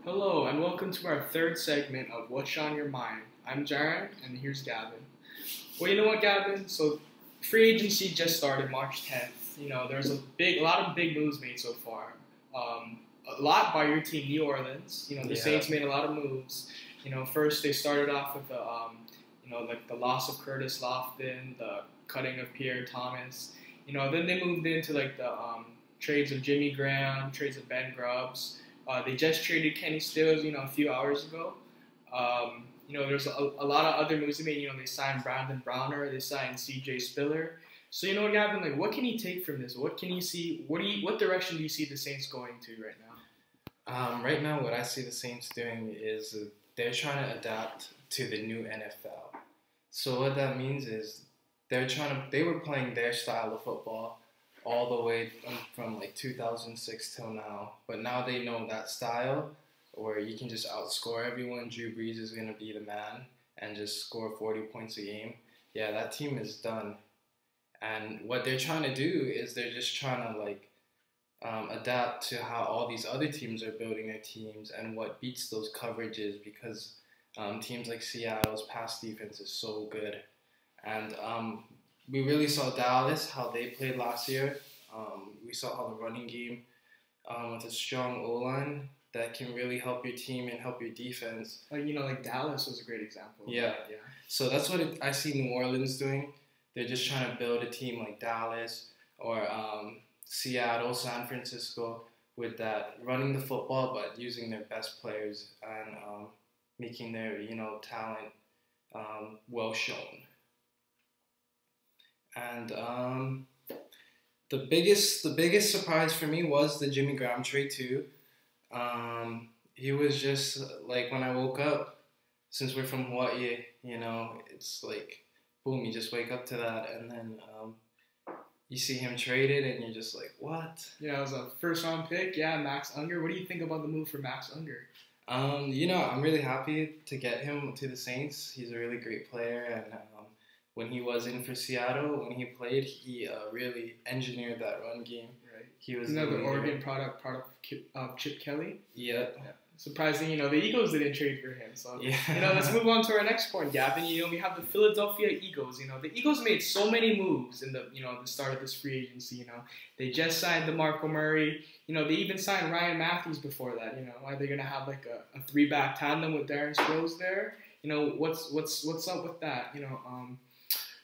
Hello, and welcome to our third segment of What's on Your Mind. I'm Jaron, and here's Gavin. Well, you know what, Gavin? So, free agency just started March 10th. There's a lot of big moves made so far. A lot by your team, New Orleans. The Saints made a lot of moves. First they started off with the loss of Curtis Lofton, the cutting of Pierre Thomas. Then they moved into the trades of Jimmy Graham, trades of Ben Grubbs. They just traded Kenny Stills, a few hours ago. There's a lot of other moves they made. They signed Brandon Browner, they signed C.J. Spiller. So Gavin, what can you take from this? What can you see? What direction do you see the Saints going to right now? Right now, what I see the Saints doing is they're trying to adapt to the new NFL. So what that means is they were playing their style of football all the way from 2006 till now. But now they know that style where you can just outscore everyone. Drew Brees is going to be the man and just score 40 points a game. Yeah, that team is done. And what they're trying to do is they're just trying to adapt to how all these other teams are building their teams and what beats those coverages, because teams like Seattle's pass defense is so good. And we really saw Dallas, how they played last year. We saw how the running game with a strong O-line that can really help your team and help your defense. Dallas was a great example. Yeah. So that's what I see New Orleans doing. They're just trying to build a team like Dallas or Seattle, San Francisco, with that running the football but using their best players and making their talent well shown. And the biggest surprise for me was the Jimmy Graham trade too. He was just when I woke up, since we're from Hawaii, it's boom, you just wake up to that, and then you see him traded, and you're just like, what? Yeah, it was a first-round pick. Yeah, Max Unger. What do you think about the move for Max Unger? I'm really happy to get him to the Saints. He's a really great player, and when he was in for Seattle, when he played, he really engineered that run game. Right. He was the Oregon product of Chip Kelly. Yep. Yeah. Surprising, the Eagles didn't trade for him. So, yeah. Let's move on to our next point, Gavin. We have the Philadelphia Eagles. The Eagles made so many moves in the start of this free agency. They just signed DeMarco Murray. They even signed Ryan Matthews before that. Why they're gonna have a three-back tandem with Darren Sproles there? What's up with that?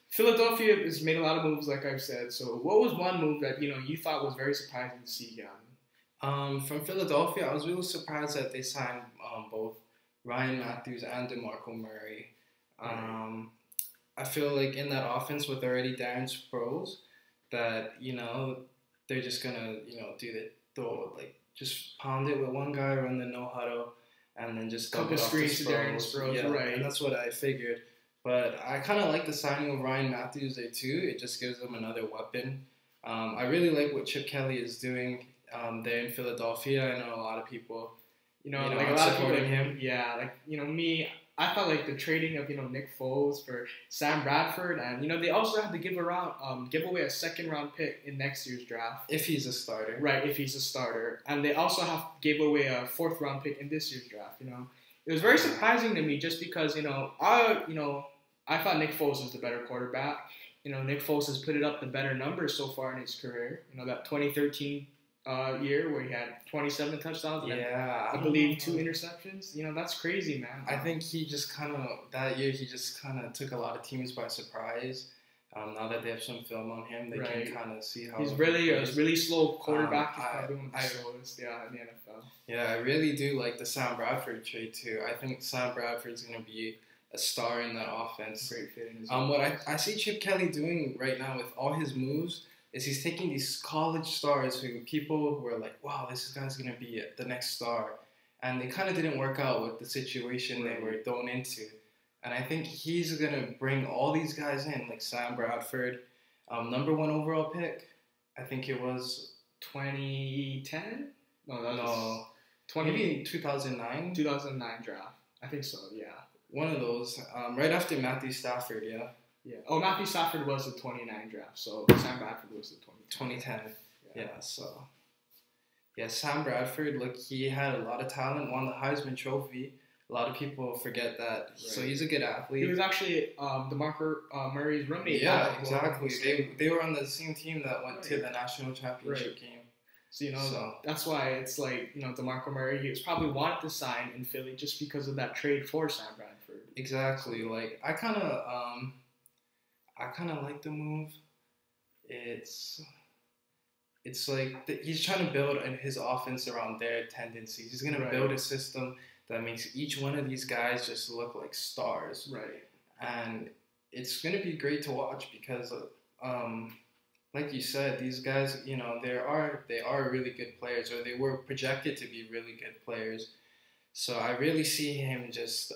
Philadelphia has made a lot of moves, like I've said. So, what was one move that you thought was very surprising to see, Gavin? From Philadelphia, I was really surprised that they signed both Ryan Matthews and DeMarco Murray. I feel like in that offense with already Darren Sproles, that they're just gonna just pound it with one guy, run the no huddle, and then just couple screens to Darren Sproles, yeah, right? And that's what I figured. But I kind of like the signing of Ryan Matthews there too. It just gives them another weapon. I really like what Chip Kelly is doing there in Philadelphia. I know a lot of people, a lot of supporting him. Yeah, me. I felt like the trading of Nick Foles for Sam Bradford, and they also have to give away a second-round pick in next year's draft if he's a starter. Right, if he's a starter, and they also gave away a fourth-round pick in this year's draft. It was very surprising to me just because I thought Nick Foles was the better quarterback. Nick Foles has put it up the better numbers so far in his career. That 2013 year where he had 27 touchdowns and I believe 2 interceptions. That's crazy, man. I think that year he just took a lot of teams by surprise. Now that they have some film on him, they can kind of see how he's really a really slow quarterback. He's probably one of the slowest, in the NFL. Yeah, I really do like the Sam Bradford trade too. I think Sam Bradford's going to be a star in that offense. Great fit in his what I see Chip Kelly doing right now with all his moves is he's taking these college stars who people were like, wow, this guy's going to be the next star. And they kind of didn't work out with the situation they were thrown into. And I think he's going to bring all these guys in, like Sam Bradford, number 1 overall pick. I think it was 2010? No. Maybe 2009? 2009 draft. I think so, yeah. One of those. Right after Matthew Stafford, yeah. Yeah. Oh, Matthew Stafford was the 29 draft, so Sam Bradford was the 2010. Yeah, so. Yeah, Sam Bradford, look, he had a lot of talent, won the Heisman Trophy. A lot of people forget that. Right. So he's a good athlete. He was actually DeMarco Murray's roommate. Yeah, exactly. They were on the same team that went to the national championship game. So, that's why it's like, DeMarco Murray, he was probably wanted to sign in Philly just because of that trade for Sam Bradford. Exactly. Like, I kind of like the move. It's like he's trying to build his offense around their tendencies. He's going to build a system that makes each one of these guys just look like stars. Right. And it's going to be great to watch because, like you said, these guys, they are really good players, or they were projected to be really good players. So I really see him just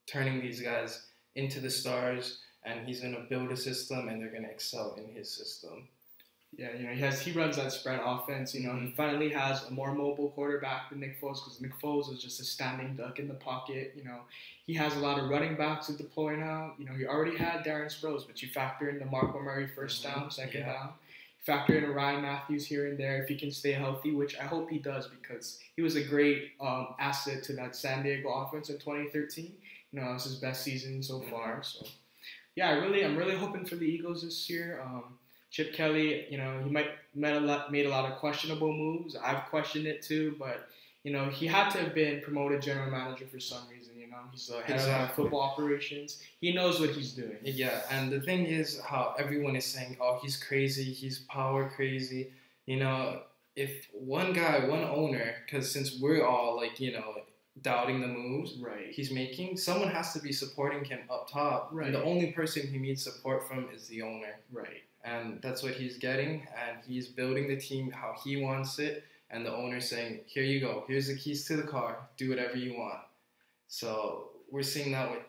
turning these guys into the stars, and he's going to build a system, and they're going to excel in his system. Yeah, he runs that spread offense. He finally has a more mobile quarterback than Nick Foles, because Nick Foles is just a standing duck in the pocket. He has a lot of running backs to deploy now. He already had Darren Sproles, but you factor in the DeMarco Murray first down, second down. Factor in a Ryan Matthews here and there if he can stay healthy, which I hope he does, because he was a great asset to that San Diego offense in 2013. It was his best season so far. So, yeah, I'm really hoping for the Eagles this year. Chip Kelly, he made a lot of questionable moves. I've questioned it too, but he had to have been promoted general manager for some reason. He's the head of football operations. He knows what he's doing. Yeah, and the thing is how everyone is saying, "Oh, he's crazy. He's power crazy." If one owner, because since we're all doubting the moves he's making, someone has to be supporting him up top. Right. And the only person he needs support from is the owner. Right. And that's what he's getting, and he's building the team how he wants it, and the owner's saying, here you go, here's the keys to the car, do whatever you want. So we're seeing that with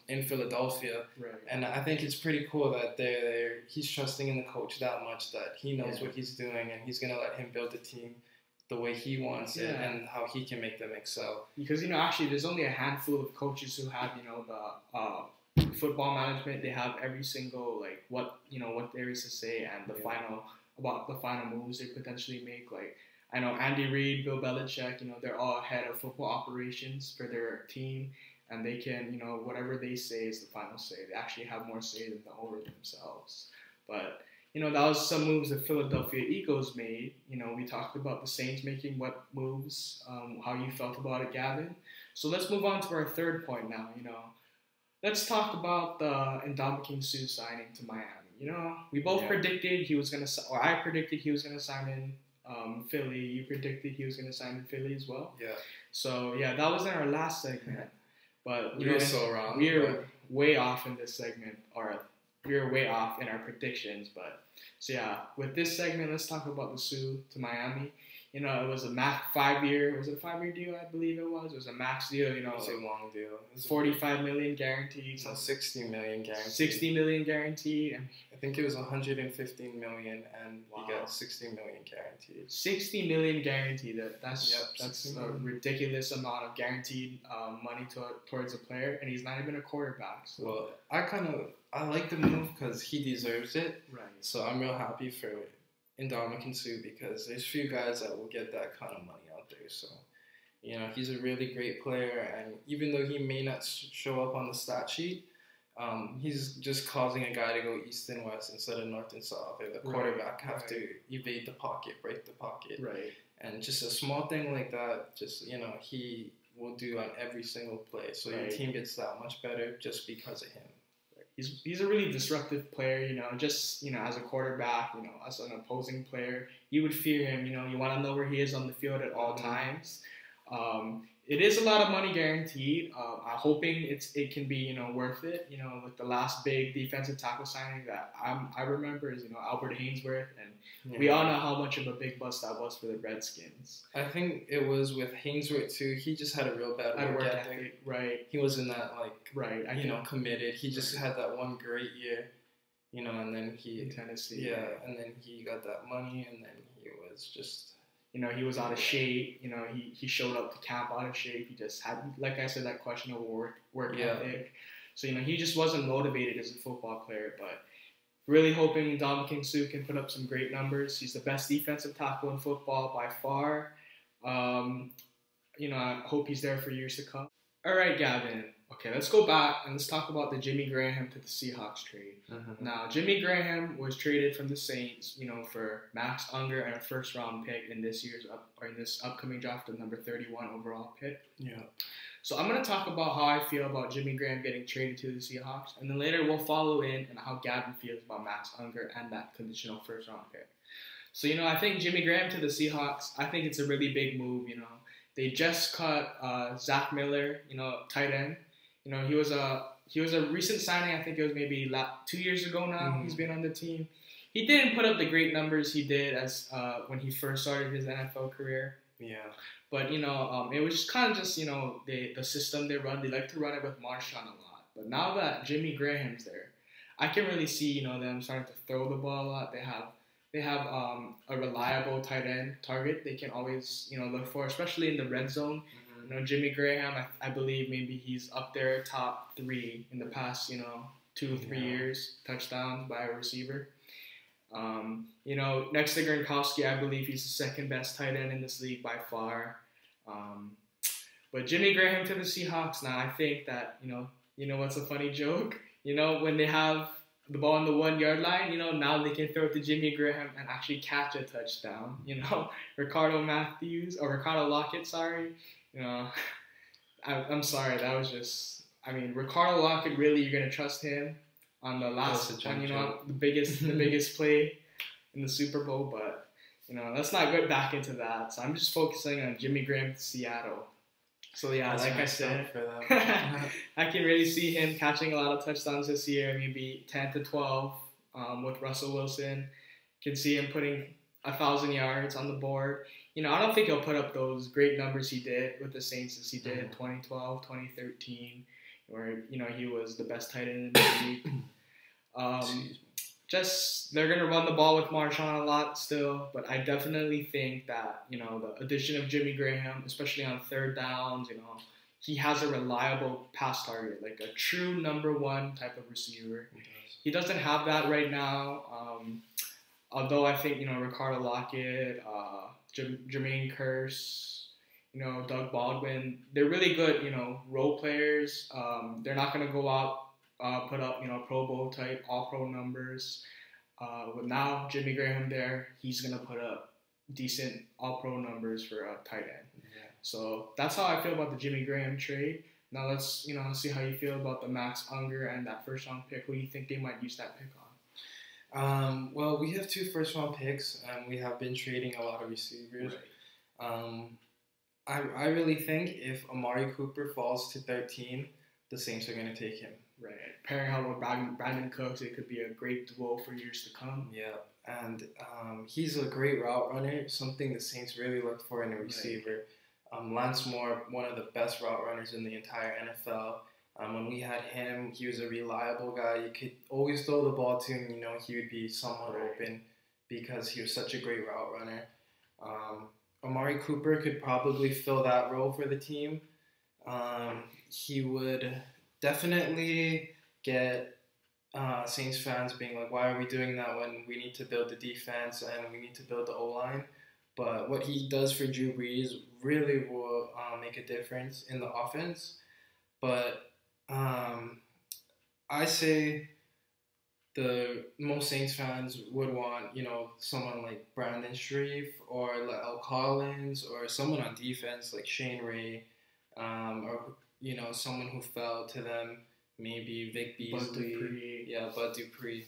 in Philadelphia, and I think it's pretty cool that he's trusting in the coach that much that he knows what he's doing, and he's going to let him build the team the way he wants it and how he can make them excel. Because, actually there's only a handful of coaches who have, the football management. They have every single what there is to say and the final moves they potentially make. I know Andy Reid, Bill Belichick, they're all head of football operations for their team, and they can, whatever they say is the final say. They actually have more say than the owner themselves. But that was some moves the Philadelphia Eagles made. We talked about the Saints making what moves, how you felt about it, Gavin. So let's move on to our third point now. Let's talk about the Ndamukong Suh signing to Miami. We both predicted he was going to, or I predicted he was going to sign in Philly. You predicted he was going to sign in Philly as well. Yeah. So, that was in our last segment. But we were so wrong. We were way off in this segment, or we were way off in our predictions. But, with this segment, let's talk about the Suh to Miami. It was a max 5-year. Was it a 5-year deal? I believe it was. It was a max deal. It was a long deal. It was $45 million guaranteed. So $60 million guaranteed. $60 million guaranteed. I think it was $115 million, and you got $60 million guaranteed. $60 million guaranteed. That's a ridiculous amount of guaranteed money towards a player, and he's not even a quarterback. So. Well, I like the move because he deserves it. Right. So I'm real happy for Ndamukong Suh, because there's few guys that will get that kind of money out there. So, he's a really great player, and even though he may not show up on the stat sheet, he's just causing a guy to go east and west instead of north and south. The quarterback have to evade the pocket, break the pocket. Right. And just a small thing like that, just, he will do on every single play. So your team gets that much better just because of him. He's a really disruptive player, just, as a quarterback, as an opposing player, you would fear him, you want to know where he is on the field at all times. It is a lot of money guaranteed. I'm hoping it can be, worth it, with the last big defensive tackle signing that I remember is, Albert Hainsworth, and we all know how much of a big bust that was for the Redskins. I think it was with Hainsworth too. He just had a real bad work ethic. Right. He wasn't that committed. He just had that one great year, and then he in Tennessee. Yeah, and then he got that money, and then he was just. He was out of shape. He showed up to camp out of shape. He just had, like I said, that questionable work ethic. So, he just wasn't motivated as a football player. But Really hoping Ndamukong Suh can put up some great numbers. He's the best defensive tackle in football by far. Um, I hope he's there for years to come. All right, Gavin. Okay, let's go back and let's talk about the Jimmy Graham to the Seahawks trade. Now, Jimmy Graham was traded from the Saints, for Max Unger and a first-round pick in this upcoming draft, the number 31 overall pick. Yeah. So I'm going to talk about how I feel about Jimmy Graham getting traded to the Seahawks, and then later we'll follow in and how Gavin feels about Max Unger and that conditional first-round pick. So, I think Jimmy Graham to the Seahawks, I think it's a really big move, They just cut Zach Miller, tight end. He was a recent signing. I think it was maybe 2 years ago now. Mm-hmm. He's been on the team. He didn't put up the great numbers he did as when he first started his NFL career. Yeah. But it was just kind of just the system they run. They like to run it with Marshawn a lot. But now that Jimmy Graham's there, I can really see them starting to throw the ball a lot. They have a reliable tight end target they can always look for, especially in the red zone. Mm-hmm. Jimmy Graham, I believe maybe he's up there top 3 in the past 2 or 3 years touchdowns by a receiver. Next to Gronkowski, I believe he's the second best tight end in this league by far. But Jimmy Graham to the Seahawks now, I think that what's a funny joke? When they have the ball on the 1 yard line, now they can throw it to Jimmy Graham and actually catch a touchdown. Ricardo Lockett, sorry. I'm sorry, that was just, Ricardo Lockett, really, you're going to trust him on the last one, the biggest play in the Super Bowl, but, let's not get back into that. So I'm just focusing on Jimmy Graham to Seattle. So yeah, that's like I said, I can really see him catching a lot of touchdowns this year, maybe 10 to 12 with Russell Wilson. Can see him putting 1,000 yards on the board. I don't think he'll put up those great numbers he did with the Saints as he did in 2012, 2013, where he was the best tight end in the league. They're gonna run the ball with Marshawn a lot still, but I definitely think that the addition of Jimmy Graham, especially on third downs, he has a reliable pass target, like a true number 1 type of receiver. He doesn't have that right now. Although I think Ricardo Lockett, Jermaine Kearse, Doug Baldwin, they're really good role players. They're not gonna go out. Put up, Pro Bowl type, All-Pro numbers. With now Jimmy Graham there, he's gonna put up decent All-Pro numbers for a tight end. Yeah. So that's how I feel about the Jimmy Graham trade. Now let's see how you feel about the Max Unger and that first-round pick. Who do you think they might use that pick on? Well, we have 2 first-round picks, and we have been trading a lot of receivers. Right. I really think if Amari Cooper falls to 13, the Saints are gonna take him. Right. Pairing up with Brandon Cooks, it could be a great duo for years to come. Yeah, and he's a great route runner, something the Saints really look for in a receiver. Right. Lance Moore, one of the best route runners in the entire NFL. When we had him, he was a reliable guy. You could always throw the ball to him. He would be somewhat open because he was such a great route runner. Amari Cooper could probably fill that role for the team. He would definitely get Saints fans being like, why are we doing that when we need to build the defense and we need to build the O-line? But what he does for Drew Brees really will make a difference in the offense. But I say the most Saints fans would want, someone like Brandon Shreve or L. Collins or someone on defense like Shane Ray, or someone who fell to them, maybe Vic Beasley, Bud Dupree.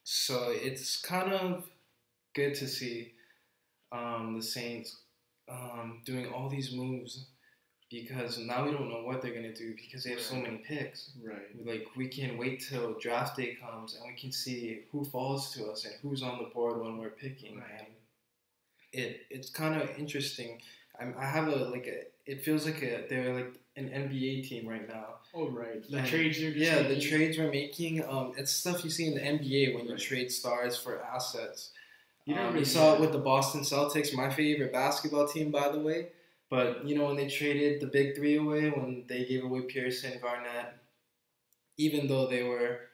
So it's kind of good to see the Saints doing all these moves, because now we don't know what they're gonna do because they have so many picks. Right. Like, we can wait till draft day comes and we can see who falls to us and who's on the board when we're picking. Right. And it's kind of interesting. I have it feels like they're like an NBA team right now. Oh, right. The trades we're making. It's stuff you see in the NBA when you trade stars for assets. You saw it with the Boston Celtics, my favorite basketball team, by the way. But, when they traded the big 3 away, when they gave away Pearson, Garnett, even though they were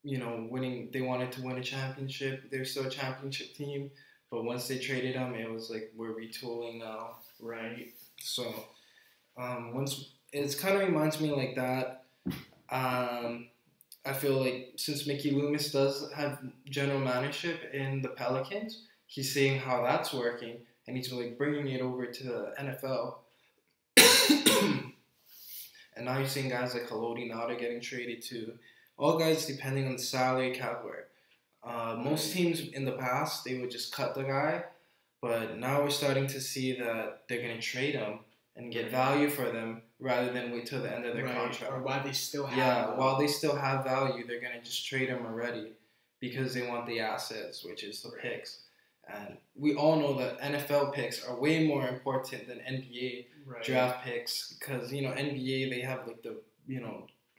winning. They wanted to win a championship. They're still a championship team, but once they traded him, it was like we're retooling now. Right. So once it kind of reminds me like that. I feel like since Mickey Loomis does have general managership in the Pelicans, he's seeing how that's working, and he's like bringing it over to the NFL. And now you're seeing guys like Haloti now they're getting traded to. All guys depending on the salary cap where most teams in the past they would just cut the guy, but now we're starting to see that they're gonna trade him and get value for them rather than wait till the end of their contract. Or while they still have while they still have value, they're gonna just trade them already because they want the assets, which is the picks. And we all know that NFL picks are way more important than NBA draft picks because NBA they have like the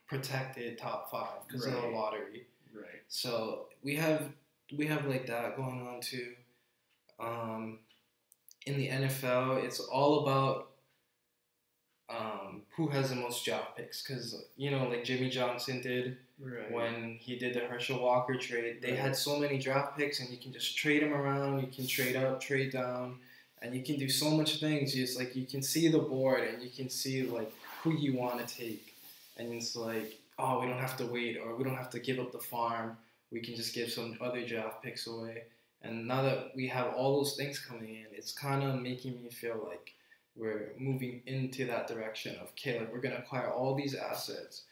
protected top 5 because of the lottery. Right. So we have like that going on too. In the NFL, it's all about who has the most draft picks because like Jimmy Johnson did when he did the Herschel Walker trade. They had so many draft picks, and you can just trade them around. You can trade up, trade down, and you can do so much things. Just like you can see the board, and you can see like who you want to take, and it's like, oh, we don't have to wait, or we don't have to give up the farm. We can just give some other draft picks away. And now that we have all those things coming in, it's kind of making me feel like we're moving into that direction of, okay, like we're going to acquire all these assets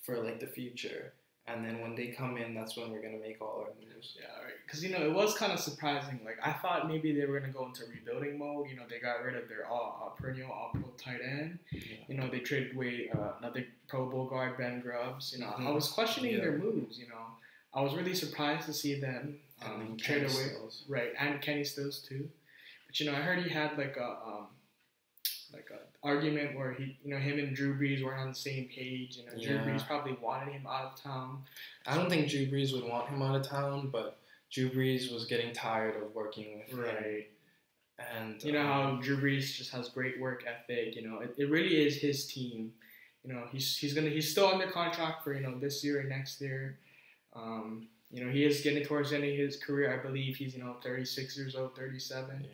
for like the future. And then when they come in, that's when we're going to make all our moves. Yeah, right. Because, it was kind of surprising. Like, I thought maybe they were going to go into rebuilding mode. They got rid of their perennial all-pro tight end. Yeah. They traded away another Pro Bowl guard, Ben Grubbs. I was questioning their moves, I was really surprised to see them trade away. Right, and Kenny Stills, too. But, I heard he had, like a argument where him and Drew Brees weren't on the same page. Drew Brees probably wanted him out of town. I don't think Drew Brees would want him out of town, but Drew Brees was getting tired of working with him. Right. And how Drew Brees just has great work ethic. It really is his team. He's still under contract for this year and next year. He is getting towards the end of his career. I believe he's 36 years old, 37. Yeah,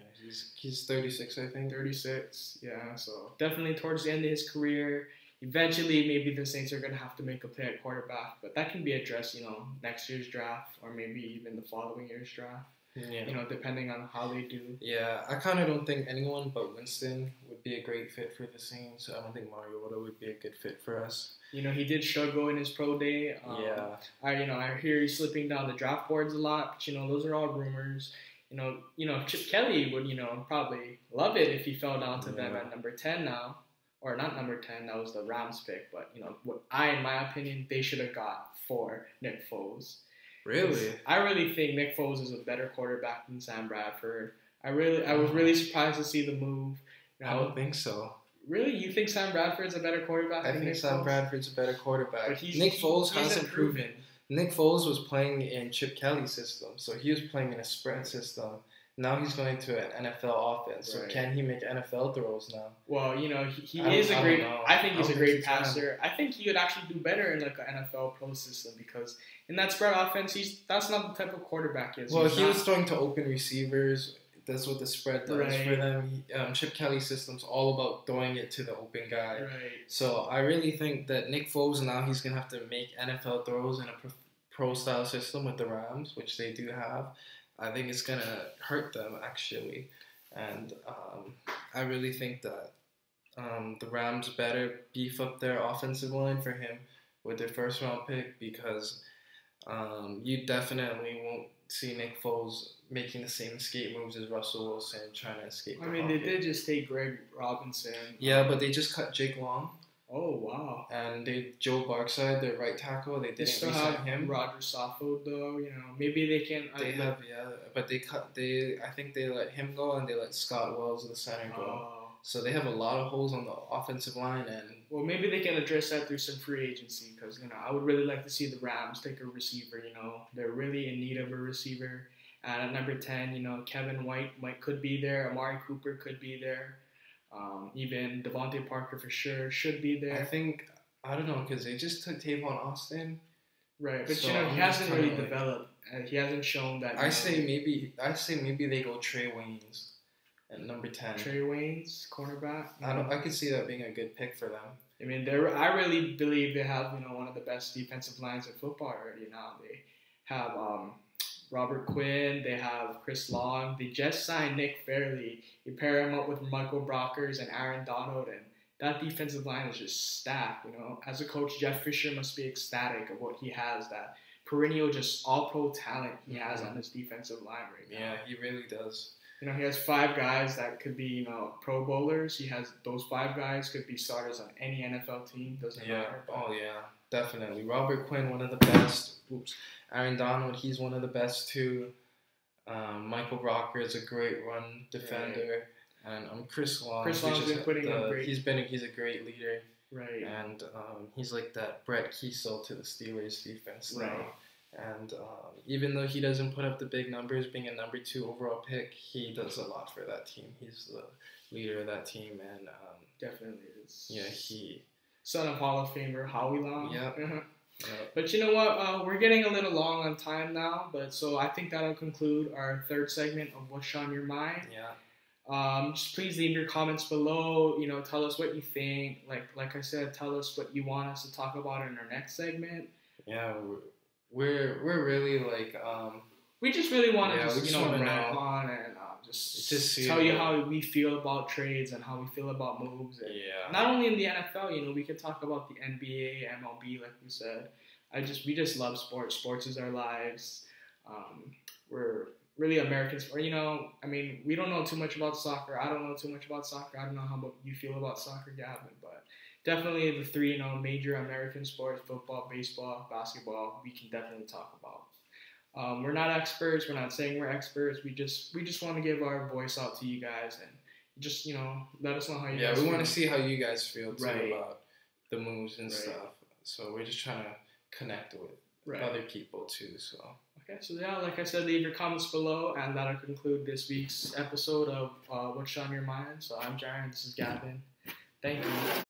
he's 36, I think. 36, yeah. So definitely towards the end of his career. Eventually, maybe the Saints are going to have to make a play at quarterback, but that can be addressed, next year's draft or maybe even the following year's draft. Yeah. Depending on how they do. Yeah, I kind of don't think anyone but Winston would be a great fit for the Saints. I don't think Mariota would be a good fit for us. He did struggle in his pro day. I hear he's slipping down the draft boards a lot, but those are all rumors. Chip Kelly would probably love it if he fell down to them at number 10 now, or not number 10. That was the Rams pick, but what in my opinion, they should have got for Nick Foles. Really? I really think Nick Foles is a better quarterback than Sam Bradford. I was really surprised to see the move. I don't think so. Really? You think Sam Bradford's a better quarterback than Nick Foles? I think Sam Bradford's a better quarterback. But Nick Foles hasn't proven. Nick Foles was playing in Chip Kelly's system, so he was playing in a spread system. Now he's going to an NFL offense. So can he make NFL throws now? Well, he is a great. I think he's a great passer. I think he would actually do better in like an NFL pro system because in that spread offense, that's not the type of quarterback he is. Well, he was throwing to open receivers. That's what the spread does for them. Chip Kelly's system's all about throwing it to the open guy. Right. So I really think that Nick Foles now he's gonna have to make NFL throws in a pro style system with the Rams, which they do have. I think it's going to hurt them, actually. And I really think that the Rams better beef up their offensive line for him with their first-round pick because you definitely won't see Nick Foles making the same escape moves as Russell Wilson trying to escape. They did just take Greg Robinson. Yeah, but they just cut Jake Long. Oh, wow. And Joe Barkside, their right tackle, they didn't resign him. Roger Saffold, though, maybe they can. But I think they let him go and they let Scott Wells, the center, go. Oh. So they have a lot of holes on the offensive line. Well, maybe they can address that through some free agency because, I would really like to see the Rams take a receiver, They're really in need of a receiver. And at number 10, Kevin White could be there. Amari Cooper could be there. Even Devontae Parker for sure should be there. I don't know, because they just took Tavon Austin, Right, but So he I'm just hasn't really kinda like, developed. He hasn't shown that. I say maybe they go Trey Waynes at number 10. Trey Waynes, cornerback. I could see that being a good pick for them. I mean, I really believe they have one of the best defensive lines in football already now. They have Robert Quinn. They have Chris Long. They just signed Nick Fairley. You pair him up with Michael Brockers and Aaron Donald, and that defensive line is just stacked. As a coach, Jeff Fisher must be ecstatic of what he has. That perennial, just all-pro talent he has on his defensive line right now. Yeah, he really does. He has 5 guys that could be, Pro Bowlers. He has those 5 guys could be starters on any NFL team. Doesn't matter. Oh yeah, definitely. Robert Quinn, one of the best. Aaron Donald, he's one of the best too. Michael Brocker is a great run defender, and Chris Long. Chris Long's been putting in great. He's a great leader. Right. And he's like that Brett Kiesel to the Steelers defense now. Right. And even though he doesn't put up the big numbers, being a number 2 overall pick, he does a lot for that team. He's the leader of that team, and definitely is. Yeah, he. Son of Hall of Famer Howie Long. Yep. Yep. But you know what? We're getting a little long on time now, so I think that'll conclude our 3rd segment of What's on Your Mind. Yeah. Just please leave your comments below. Tell us what you think. Like I said, tell us what you want us to talk about in our next segment. Yeah, we're really like we just really want to just rant on and just see tell you how we feel about trades and how we feel about moves. And not only in the NFL, we could talk about the NBA, MLB, like we said. We just love sports. Sports is our lives. We're really American sport. I mean, we don't know too much about soccer. I don't know too much about soccer. I don't know how you feel about soccer, Gavin, but definitely the 3, major American sports: football, baseball, basketball. We can definitely talk about. We're not experts. We're not saying we're experts. We just want to give our voice out to you guys and just let us know how you. Yeah, guys we feel. want to see how you guys feel too Right. about the moves and stuff. So we're just trying to connect with other people too. So. Okay, so yeah, like I said, leave your comments below, and that'll conclude this week's episode of What's on Your Mind. So I'm Jaren. This is Gavin. Thank you.